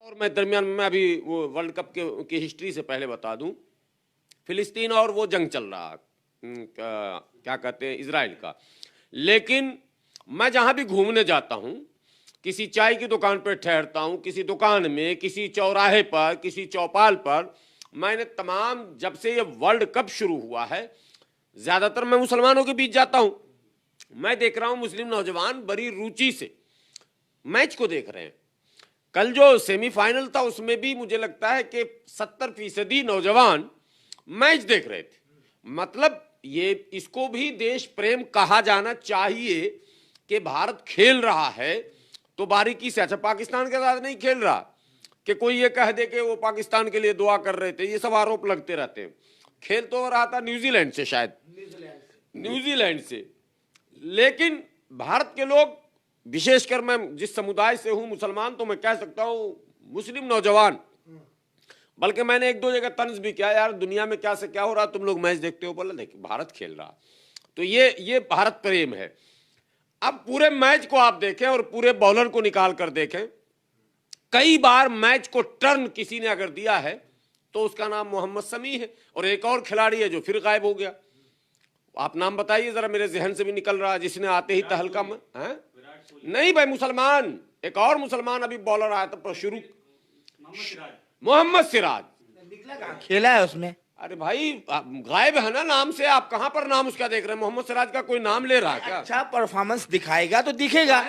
और मैं दरमियान में अभी वो वर्ल्ड कप की हिस्ट्री से पहले बता दूं, फिलिस्तीन और वो जंग चल रहा, क्या कहते हैं, इजराइल का। लेकिन मैं जहां भी घूमने जाता हूं, किसी चाय की दुकान पर ठहरता हूं, किसी दुकान में, किसी चौराहे पर, किसी चौपाल पर, मैंने तमाम, जब से ये वर्ल्ड कप शुरू हुआ है, ज्यादातर मैं मुसलमानों के बीच जाता हूं, मैं देख रहा हूं मुस्लिम नौजवान बड़ी रुचि से मैच को देख रहे हैं। कल जो सेमीफाइनल था उसमें भी मुझे लगता है कि 70% नौजवान मैच देख रहे थे। मतलब ये, इसको भी देश प्रेम कहा जाना चाहिए कि भारत खेल रहा है तो बारीकी से। अच्छा, पाकिस्तान के साथ नहीं खेल रहा कि कोई ये कह दे कि वो पाकिस्तान के लिए दुआ कर रहे थे, ये सब आरोप लगते रहते हैं। खेल तो हो रहा था न्यूजीलैंड से, शायद न्यूजीलैंड से। लेकिन भारत के लोग, विशेषकर मैं जिस समुदाय से हूं मुसलमान, तो मैं कह सकता हूं मुस्लिम नौजवान, बल्कि मैंने एक दो जगह तंज भी किया, यार दुनिया में क्या से क्या हो रहा, तुम लोग मैच देखते हो? बोला देखिए भारत खेल रहा। तो ये भारत प्रेम है। अब पूरे मैच को आप देखें और पूरे बॉलर को निकाल कर देखें, कई बार मैच को टर्न किसी ने अगर दिया है तो उसका नाम मोहम्मद शमी है, और एक और खिलाड़ी है जो फिर गायब हो गया। आप नाम बताइए जरा, मेरे जहन से भी निकल रहा, जिसने आते ही तहलका में है। नहीं भाई, मुसलमान, एक और मुसलमान अभी बॉलर आया था शुरू, मोहम्मद सिराज। खेला है उसमें? अरे भाई गायब है ना नाम से, आप कहां पर नाम उसका देख रहे हैं? मोहम्मद सिराज का कोई नाम ले रहा है क्या? अच्छा परफॉर्मेंस दिखाएगा तो दिखेगा।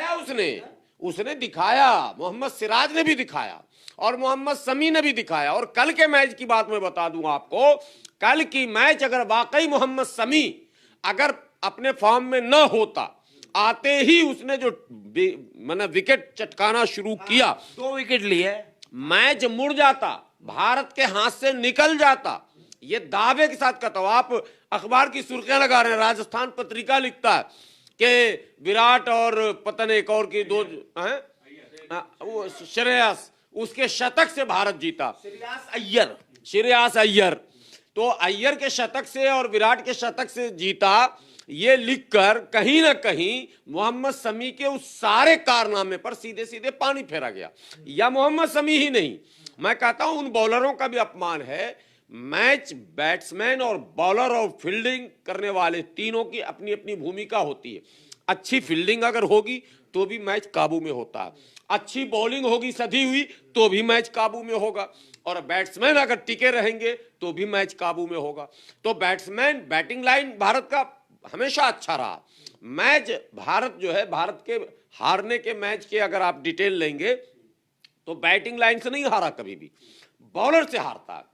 उसने दिखाया, मोहम्मद सिराज ने भी दिखाया और मोहम्मद शमी ने भी दिखाया। और कल के मैच की बात मैं बता दूं आपको, कल की मैच अगर वाकई मोहम्मद शमी अगर अपने फॉर्म में न होता, आते ही उसने जो विकेट चटकाना शुरू किया, 2 विकेट लिए, मैच मुड़ जाता, भारत के हाथ से निकल जाता। ये दावे के साथ कहता हूं। आप अखबार की सुर्खियां लगा रहे हैं, राजस्थान पत्रिका लिखता है कि विराट और पता नहीं एक और की दो हैं, वो श्रेयस, उसके शतक से भारत जीता। श्रेयस अय्यर, तो अय्यर के शतक से और विराट के शतक से जीता, ये लिखकर कहीं ना कहीं मोहम्मद शमी के उस सारे कारनामे पर सीधे सीधे पानी फेरा गया। या मोहम्मद शमी ही नहीं, मैं कहता हूं उन बॉलरों का भी अपमान है। मैच बैट्समैन और बॉलर और फील्डिंग करने वाले तीनों की अपनी अपनी भूमिका होती है। अच्छी फील्डिंग अगर होगी तो भी मैच काबू में होता है, अच्छी बॉलिंग होगी सधी हुई तो भी मैच काबू में होगा, और बैट्समैन अगर टिके रहेंगे तो भी मैच काबू में होगा। तो बैट्समैन, बैटिंग लाइन भारत का हमेशा अच्छा रहा। मैच भारत जो है, भारत के हारने के मैच के अगर आप डिटेल लेंगे तो बैटिंग लाइन से नहीं हारा कभी भी, बॉलर से हारता है।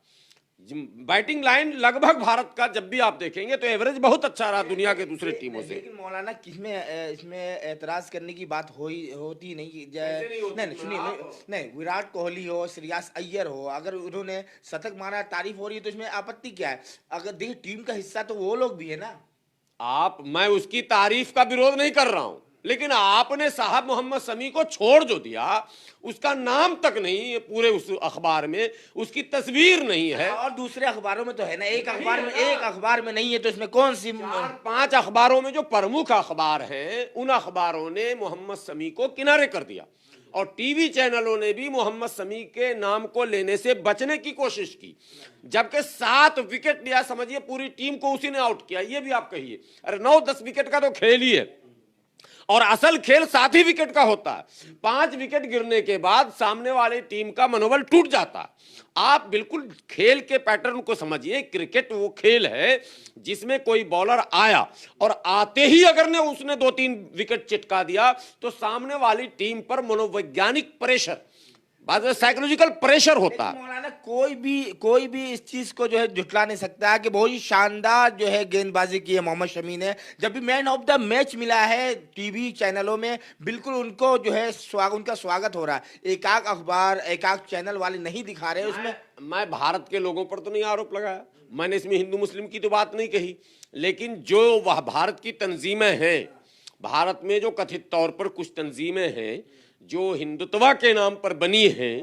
बैटिंग लाइन लगभग भारत का जब भी आप देखेंगे तो एवरेज बहुत अच्छा रहा दुनिया के दूसरे टीमों से। लेकिन मौलाना किसमें इसमें एतराज करने की बात होती नहीं। नहीं सुनिए, नहीं विराट कोहली हो, श्रेयस अय्यर हो, अगर उन्होंने शतक मारा, तारीफ हो रही है, तो इसमें आपत्ति क्या है? अगर देखिए टीम का हिस्सा तो वो लोग भी है ना। मैं उसकी तारीफ का विरोध नहीं कर रहा हूं, लेकिन आपने साहब मोहम्मद शमी को छोड़ जो दिया, उसका नाम तक नहीं है पूरे उस अखबार में, उसकी तस्वीर नहीं है। और दूसरे अखबारों में तो है ना, एक अखबार में नहीं है, तो इसमें कौन सी 4-5 अखबारों में जो प्रमुख अखबार हैं, उन अखबारों ने मोहम्मद शमी को किनारे कर दिया, और टीवी चैनलों ने भी मोहम्मद शमी के नाम को लेने से बचने की कोशिश की, जबकि 7 विकेट लिया, समझिए पूरी टीम को उसी ने आउट किया। ये भी आप कहिए, अरे 9-10 विकेट का तो खेल ही है, और असल खेल 7 ही विकेट का होता है। 5 विकेट गिरने के बाद सामने वाली टीम का मनोबल टूट जाता है। आप बिल्कुल खेल के पैटर्न को समझिए। क्रिकेट वो खेल है जिसमें कोई बॉलर आया और आते ही अगर ने उसने 2-3 विकेट चिटका दिया तो सामने वाली टीम पर मनोवैज्ञानिक प्रेशर, बाद में साइकोलॉजिकल प्रेशर होता है। मौलाना कोई भी इस चीज को जो है झुटला नहीं सकता है कि बहुत ही शानदार जो है गेंदबाजी की है मोहम्मद शमी ने। जब भी मैन ऑफ द मैच मिला है टीवी चैनलों में, बिल्कुल उनको जो है उनका स्वागत हो रहा है। एक अखबार, एक चैनल वाले नहीं दिखा रहे उसमें। मैं भारत के लोगों पर तो नहीं आरोप लगाया, मैंने इसमें हिंदू मुस्लिम की तो बात नहीं कही, लेकिन जो वह भारत की तंजीमें हैं, भारत में जो कथित तौर पर कुछ तंजीमें हैं जो हिंदुत्व के नाम पर बनी हैं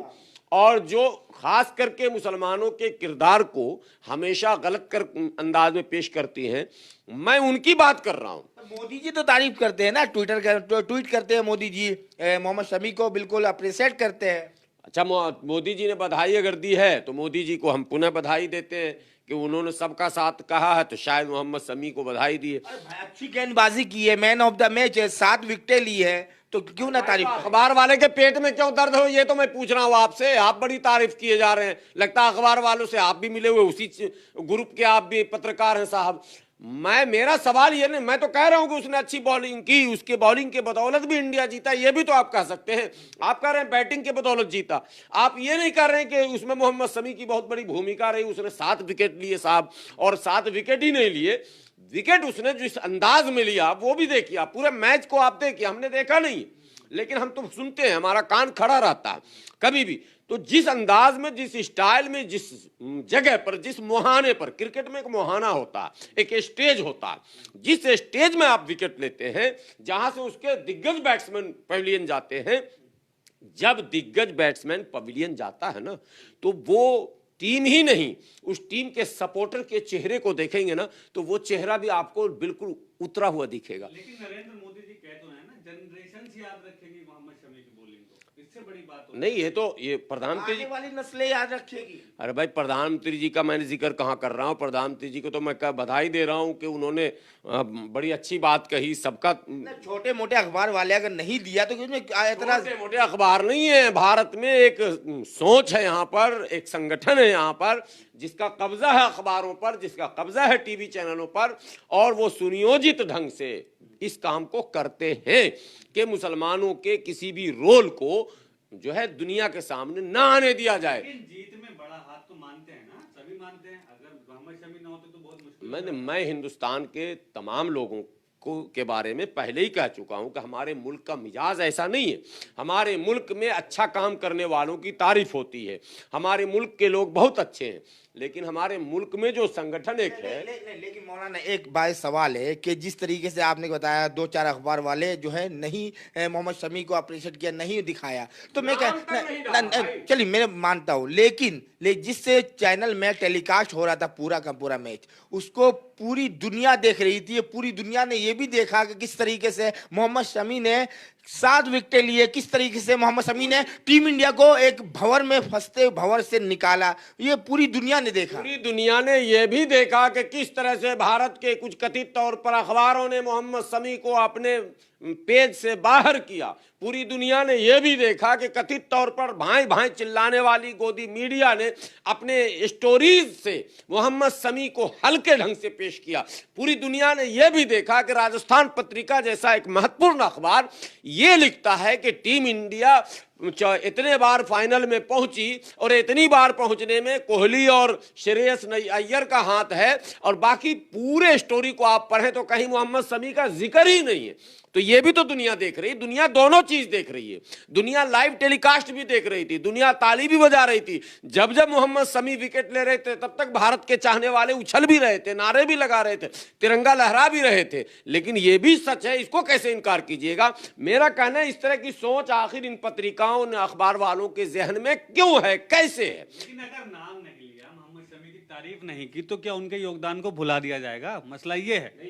और जो खास करके मुसलमानों के किरदार को हमेशा गलत कर अंदाज में पेश करती हैं, मैं उनकी बात कर रहा हूं। मोदी जी तो तारीफ करते हैं ना, ट्वीट करते हैं मोदी जी, मोहम्मद शमी को बिल्कुल अप्रिशिएट करते हैं। अच्छा, मोदी जी ने बधाई अगर दी है तो मोदी जी को हम पुनः बधाई देते हैं कि उन्होंने सबका साथ कहा है, तो शायद मोहम्मद शमी को बधाई दी है। अरे भाई, अच्छी गेंदबाजी की है, मैन ऑफ द मैच है, 7 विकेटें ली है, तो क्यों ना तारीफ करें? अखबार वाले के पेट में क्यों दर्द हो, ये तो मैं पूछ रहा हूँ आपसे। आप बड़ी तारीफ किए जा रहे हैं, लगता है अखबार वालों से आप भी मिले हुए, उसी ग्रुप के आप भी पत्रकार हैं साहब। मेरा सवाल ये नहीं, मैं तो कह रहा हूं कि उसने अच्छी बॉलिंग की, उसके बॉलिंग के बदौलत भी इंडिया जीता, ये भी तो आप कह सकते हैं। आप कह रहे हैं बैटिंग के बदौलत जीता, आप ये नहीं कर रहे हैं कि उसमें मोहम्मद शमी की बहुत बड़ी भूमिका रही, उसने 7 विकेट लिए साहब, और 7 विकेट ही नहीं लिए, विकेट उसने जिस अंदाज में लिया वो भी देखिए आप, पूरे मैच को आप देखिए, हमने देखा नहीं लेकिन हम तो सुनते हैं, हमारा कान खड़ा रहता है कभी भी। तो जिस अंदाज में, जिस स्टाइल में, जिस जगह पर, जिस मुहाने पर, क्रिकेट में एक मुहाना होता है, एक स्टेज होता है, जिस स्टेज में आप विकेट लेते हैं, जहां से उसके दिग्गज बैट्समैन पवेलियन जाते हैं, जब दिग्गज बैट्समैन पवेलियन जाता है ना, तो वो टीम ही नहीं, उस टीम के सपोर्टर के चेहरे को देखेंगे ना, तो वो चेहरा भी आपको बिल्कुल उतरा हुआ दिखेगा। लेकिन नरेंद्र मोदी जी कह तो रहे हैं ना, जनरेशन से याद रखेंगे मोहम्मद शमी की बॉलिंग को, इससे बड़ी बात नहीं, ये प्रधानमंत्री जी, आने वाली नस्लें याद रखेगी। अरे भाई, प्रधानमंत्री जी का मैंने जिक्र कहाँ कर रहा हूँ, प्रधानमंत्री जी को तो मैं बधाई दे रहा हूँ कि उन्होंने बड़ी अच्छी बात कही, सबका। छोटे मोटे अखबार वाले अगर नहीं दिया तो क्यों एतराज? छोटे मोटे अखबार नहीं है, भारत में एक सोच है, यहाँ पर एक संगठन है यहाँ पर जिसका कब्जा है अखबारों पर, जिसका कब्जा है टीवी चैनलों पर, और वो सुनियोजित ढंग से इस काम को करते हैं कि मुसलमानों के किसी भी रोल को जो है दुनिया के सामने ना आने दिया जाए। लेकिन जीत में बड़ा हाथ तो मानते हैं ना, सभी मानते हैं, अगर मोहम्मद शमी ना होते तो बहुत मुश्किल। मैं हिंदुस्तान के तमाम लोगों को के बारे में पहले ही कह चुका हूं कि हमारे मुल्क का मिजाज ऐसा नहीं है। हमारे मुल्क में अच्छा काम करने वालों की तारीफ होती है, हमारे मुल्क के लोग बहुत अच्छे हैं, लेकिन हमारे मुल्क में जो संगठन एक है। लेकिन मौलाना, एक बात सवाल है कि जिस तरीके से आपने बताया 2-4 अखबार वाले जो है नहीं मोहम्मद शमी को अप्रिशिएट किया, नहीं दिखाया, तो मैं चलिए मैं मानता हूँ, लेकिन जिससे चैनल में टेलीकास्ट हो रहा था पूरा का पूरा मैच, उसको पूरी दुनिया देख रही थी, पूरी दुनिया ने ये भी देखा कि किस तरीके से मोहम्मद शमी ने 7 विकेटें लिए, किस तरीके से मोहम्मद शमी ने टीम इंडिया को एक भंवर में फंसते भंवर से निकाला, ये पूरी दुनिया ने देखा। पूरी दुनिया ने यह भी देखा कि किस तरह से भारत के कुछ कथित तौर पर अखबारों ने मोहम्मद शमी को अपने पेज से बाहर किया। पूरी दुनिया ने यह भी देखा कि कथित तौर पर भाई भाई चिल्लाने वाली गोदी मीडिया ने अपने स्टोरीज से मोहम्मद शमी को हल्के ढंग से पेश किया। पूरी दुनिया ने यह भी देखा कि राजस्थान पत्रिका जैसा एक महत्वपूर्ण अखबार ये लिखता है कि टीम इंडिया इतने बार फाइनल में पहुंची और इतनी बार पहुंचने में कोहली और श्रेयस अय्यर का हाथ है, और बाकी पूरे स्टोरी को आप पढ़ें तो कहीं मोहम्मद शमी का जिक्र ही नहीं है। तो ये भी तो दुनिया देख रही है, दुनिया दोनों चीज देख रही है। दुनिया लाइव टेलीकास्ट भी देख रही थी, दुनिया ताली भी बजा रही थी। जब जब मोहम्मद शमी विकेट ले रहे थे तब तक भारत के चाहने वाले उछल भी रहे थे, नारे भी लगा रहे थे, तिरंगा लहरा भी रहे थे। लेकिन ये भी सच है, इसको कैसे इनकार कीजिएगा। मेरा कहना है इस तरह की सोच आखिर इन पत्रिकाओं ने, अखबार वालों के जहन में क्यों है, कैसे है। लेकिन अगर नाम नहीं लिया, मोहम्मद शमी की तारीफ नहीं की, तो क्या उनके योगदान को भुला दिया जाएगा? मसला ये है।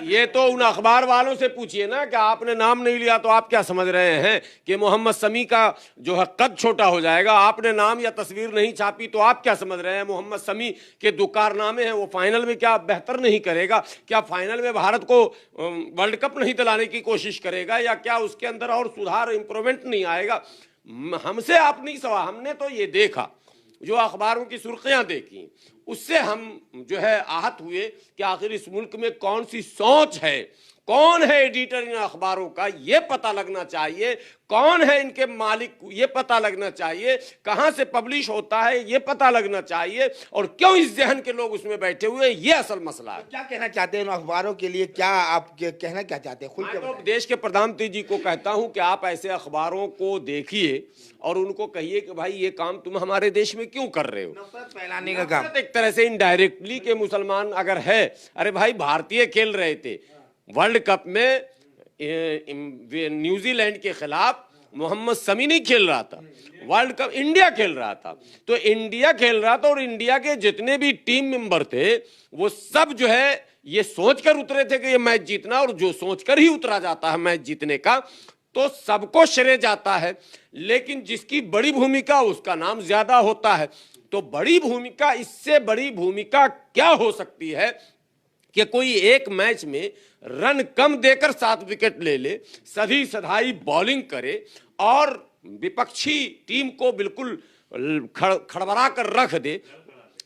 ये तो उन अखबार वालों से पूछिए ना कि आपने नाम नहीं लिया तो आप क्या समझ रहे हैं कि मोहम्मद शमी का जो है कद छोटा हो जाएगा। आपने नाम या तस्वीर नहीं छापी तो आप क्या समझ रहे हैं मोहम्मद शमी के दो कारनामे हैं, वो फाइनल में क्या बेहतर नहीं करेगा? क्या फाइनल में भारत को वर्ल्ड कप नहीं दिलाने की कोशिश करेगा? या क्या उसके अंदर और सुधार, इंप्रूवमेंट नहीं आएगा? हमसे आप नहीं सवाल, हमने तो ये देखा, जो अखबारों की सुर्खियां देखी, उससे हम जो है आहत हुए कि आखिर इस मुल्क में कौन सी सोच है, कौन है एडिटर इन अखबारों का, ये पता लगना चाहिए। कौन है इनके मालिक, ये पता लगना चाहिए। कहां से पब्लिश होता है, ये पता लगना चाहिए। और क्यों इस जहन के लोग उसमें बैठे हुए, ये असल मसला है। क्या कहना चाहते हैं उन अखबारों के लिए? क्या आप कहना क्या चाहते हैं? खुल के मैं तो देश के प्रधानमंत्री जी को कहता हूं कि आप ऐसे अखबारों को देखिए और उनको कहिए कि भाई ये काम तुम हमारे देश में क्यों कर रहे हो। नफरत फैलाने का काम एक तरह से इनडायरेक्टली के मुसलमान अगर है, अरे भाई भारतीय खेल रहे थे वर्ल्ड कप में न्यूजीलैंड के खिलाफ, मोहम्मद शमी नहीं खेल रहा था वर्ल्ड कप, इंडिया खेल रहा था। तो इंडिया खेल रहा था और इंडिया के जितने भी टीम मेंबर थे वो सब जो है ये सोचकर उतरे थे कि ये मैच जीतना, और जो सोचकर ही उतरा जाता है मैच जीतने का, तो सबको श्रेय जाता है, लेकिन जिसकी बड़ी भूमिका उसका नाम ज्यादा होता है। तो बड़ी भूमिका, इससे बड़ी भूमिका क्या हो सकती है कि कोई एक मैच में रन कम देकर 7 विकेट ले ले, सभी सधाई बॉलिंग करे और विपक्षी टीम को बिल्कुल खड़बड़ा कर रख दे,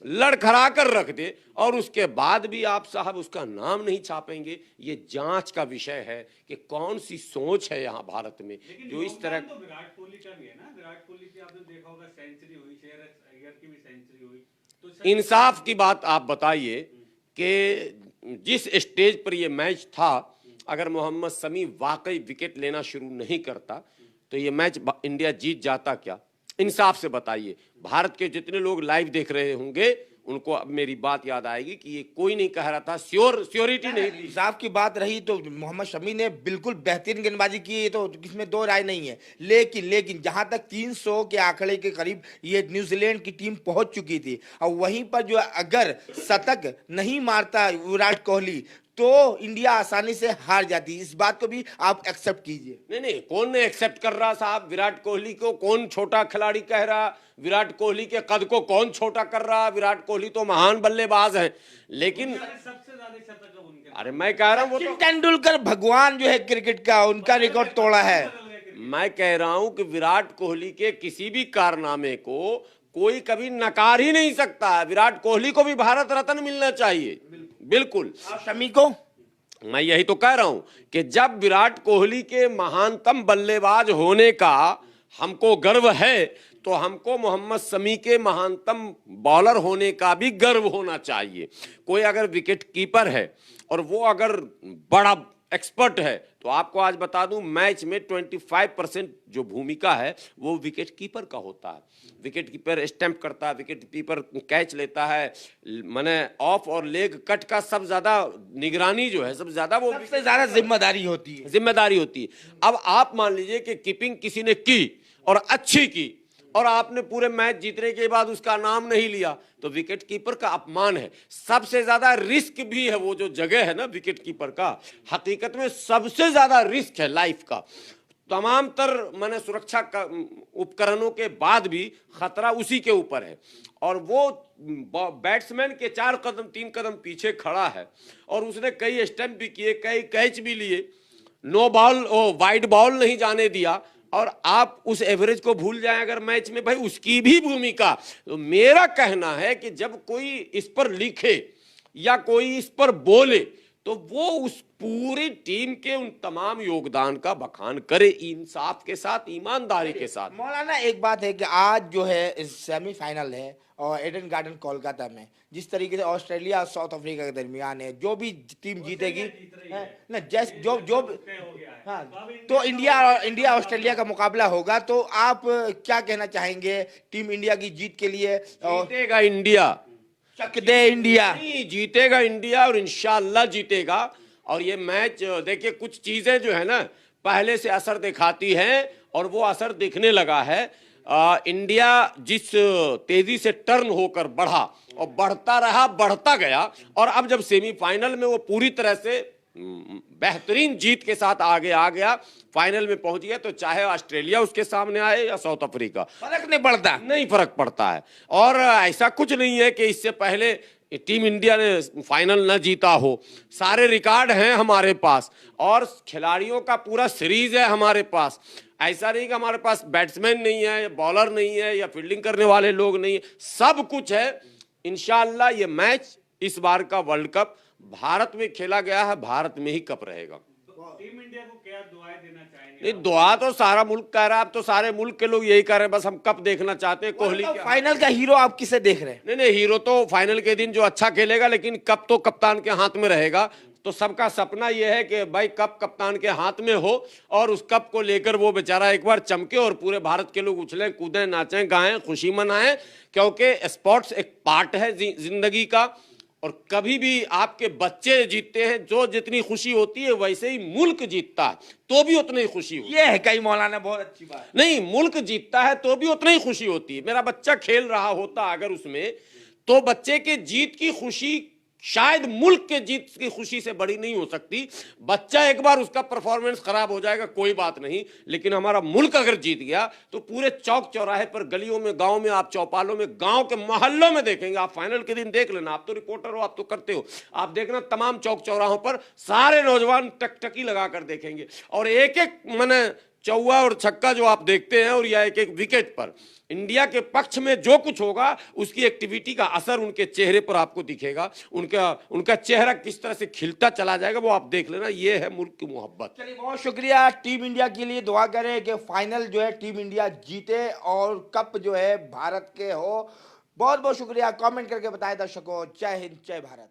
लड़खड़ा कर रख दे, और उसके बाद भी आप साहब उसका नाम नहीं छापेंगे। ये जांच का विषय है कि कौन सी सोच है यहाँ भारत में जो इस तरह। तो विराट कोहली का भी है ना, विराट कोहली की आपने देखा होगा सेंचुरी हुई, शेर अय्यर की भी सेंचुरी हुई। तो इंसाफ की बात आप बताइए कि जिस स्टेज पर ये मैच था, अगर मोहम्मद शमी वाकई विकेट लेना शुरू नहीं करता तो ये मैच इंडिया जीत जाता क्या? इंसाफ से बताइए। भारत के जितने लोग लाइव देख रहे होंगे उनको अब मेरी बात याद आएगी कि ये कोई नहीं कह रहा था, श्योरिटी नहीं थी। इंसाफ की बात रही तो मोहम्मद शमी ने बिल्कुल बेहतरीन गेंदबाजी की, ये तो इसमें दो राय नहीं है। लेकिन जहां तक 300 के आंकड़े के करीब ये न्यूजीलैंड की टीम पहुंच चुकी थी, और वहीं पर जो अगर शतक नहीं मारता विराट कोहली तो इंडिया आसानी से हार जाती। इस बात को भी आप एक्सेप्ट कीजिए। नहीं, कौन नहीं एक्सेप्ट कर रहा साहब? विराट कोहली को कौन छोटा खिलाड़ी कह रहा? विराट कोहली के कद को कौन छोटा कर रहा? विराट कोहली तो महान बल्लेबाज है, लेकिन सबसे ज्यादा शतक उनके। अरे मैं कह रहा हूं वो तो तेंदुलकर भगवान जो है क्रिकेट का, उनका रिकॉर्ड तोड़ा है। मैं कह रहा हूं कि विराट कोहली के किसी भी कारनामे को कोई कभी नकार ही नहीं सकता। विराट कोहली को भी भारत रत्न मिलना चाहिए, बिल्कुल। शमी को मैं यही तो कह रहा हूं कि जब विराट कोहली के महानतम बल्लेबाज होने का हमको गर्व है, तो हमको मोहम्मद शमी के महानतम बॉलर होने का भी गर्व होना चाहिए। कोई अगर विकेट कीपर है और वो अगर बड़ा एक्सपर्ट है, तो आपको आज बता दूं मैच में 25% जो भूमिका है वो विकेट कीपर का होता है। विकेट कीपर स्टंप करता है, विकेट कीपर कैच लेता है, माने ऑफ और लेग कट का सब ज्यादा निगरानी जो है, सब ज्यादा वो सबसे ज्यादा जिम्मेदारी होती है। अब आप मान लीजिए कि कीपिंग किसी ने की और अच्छी की, और आपने पूरे मैच जीतने के बाद उसका नाम नहीं लिया, तो विकेट कीपर का अपमान है। सबसे ज्यादा रिस्क भी है वो जो जगह है ना विकेट कीपर का, हकीकत में सबसे ज्यादा रिस्क है लाइफ का। तमाम माने सुरक्षा का उपकरणों के बाद भी खतरा उसी के ऊपर है, और वो बैट्समैन के 3 कदम पीछे खड़ा है, और उसने कई स्टंप भी किए, कई कैच भी लिए, नो बॉल वाइड बॉल नहीं जाने दिया, और आप उस एवरेज को भूल जाएं अगर मैच में, भाई उसकी भी भूमिका। तो मेरा कहना है कि जब कोई इस पर लिखे या कोई इस पर बोले, तो वो उस पूरी टीम के उन तमाम योगदान का बखान करे, इंसाफ के साथ, ईमानदारी के साथ। मौलाना एक बात है कि आज जो है सेमीफाइनल है और एडन गार्डन कोलकाता में, जिस तरीके से ऑस्ट्रेलिया और साउथ अफ्रीका के दरमियान है, जो भी टीम जीतेगी ना, जस्ट जो हाँ, तो इंडिया ऑस्ट्रेलिया का मुकाबला होगा। तो आप क्या कहना चाहेंगे टीम इंडिया की जीत के लिए? जीतेगा इंडिया, शक दे इंडिया नहीं जीतेगा इंडिया, और इंशाअल्लाह जीतेगा। और ये मैच देखिए, कुछ चीजें जो है ना पहले से असर दिखाती हैं, और वो असर दिखने लगा है। इंडिया जिस तेजी से टर्न होकर बढ़ा और बढ़ता रहा, बढ़ता गया, और अब जब सेमीफाइनल में वो पूरी तरह से बेहतरीन जीत के साथ आगे आ गया, फाइनल में पहुंच गया, तो चाहे ऑस्ट्रेलिया उसके सामने आए या साउथ अफ्रीका, फर्क नहीं पड़ता, नहीं फर्क पड़ता है। और ऐसा कुछ नहीं है कि इससे पहले टीम इंडिया ने फाइनल न जीता हो। सारे रिकॉर्ड हैं हमारे पास, और खिलाड़ियों का पूरा सीरीज है हमारे पास। ऐसा नहीं कि हमारे पास बैट्समैन नहीं है, बॉलर नहीं है, या फील्डिंग करने वाले लोग नहीं है, सब कुछ है। इंशाअल्लाह ये मैच, इस बार का वर्ल्ड कप भारत में खेला गया है, भारत में ही कप रहेगा। टीम इंडिया को क्या दुआएं देना चाहेंगे? नहीं, दुआ तो सारा मुल्क कह रहा है, अब तो सारे मुल्क के लोग यही कह रहे हैं, बस हम कप देखना चाहते हैं। कोहली फाइनल का हीरो आप किसे देख रहे हैं? नहीं, हीरो तो फाइनल के दिन जो अच्छा खेलेगा, लेकिन कप तो कप्तान के हाथ में रहेगा। तो सबका सपना यह है कि भाई कप कप्तान के हाथ में हो, और उस कप को लेकर वो बेचारा एक बार चमके, और पूरे भारत के लोग उछलें, कूदें, नाचें, गाएं, खुशी मनाएं। क्योंकि स्पोर्ट्स एक पार्ट है जिंदगी का, और कभी भी आपके बच्चे जीतते हैं, जो जितनी खुशी होती है वैसे ही मुल्क जीतता है तो भी उतनी ही खुशी होती है। ये है कई मौलाना, बहुत अच्छी बात। नहीं, मुल्क जीतता है तो भी उतनी ही खुशी होती है। मेरा बच्चा खेल रहा होता अगर उसमें, तो बच्चे के जीत की खुशी शायद मुल्क के जीत की खुशी से बड़ी नहीं हो सकती। बच्चा एक बार उसका परफॉर्मेंस खराब हो जाएगा कोई बात नहीं, लेकिन हमारा मुल्क अगर जीत गया तो पूरे चौक चौराहे पर, गलियों में, गांव में, आप चौपालों में, गांव के मोहल्लों में देखेंगे। आप फाइनल के दिन देख लेना, आप तो रिपोर्टर हो, आप तो करते हो, आप देखना तमाम चौक चौराहों पर सारे नौजवान टकटकी लगाकर देखेंगे। और एक एक माने चौवा और छक्का जो आप देखते हैं, और या एक एक विकेट पर इंडिया के पक्ष में जो कुछ होगा उसकी एक्टिविटी का असर उनके चेहरे पर आपको दिखेगा। उनका चेहरा किस तरह से खिलता चला जाएगा वो आप देख लेना। ये है मुल्क की मोहब्बत। चलिए, बहुत शुक्रिया। टीम इंडिया के लिए दुआ करें कि फाइनल जो है टीम इंडिया जीते और कप जो है भारत के हो। बहुत बहुत शुक्रिया। कमेंट करके बताएं दर्शकों। जय हिंद, जय भारत।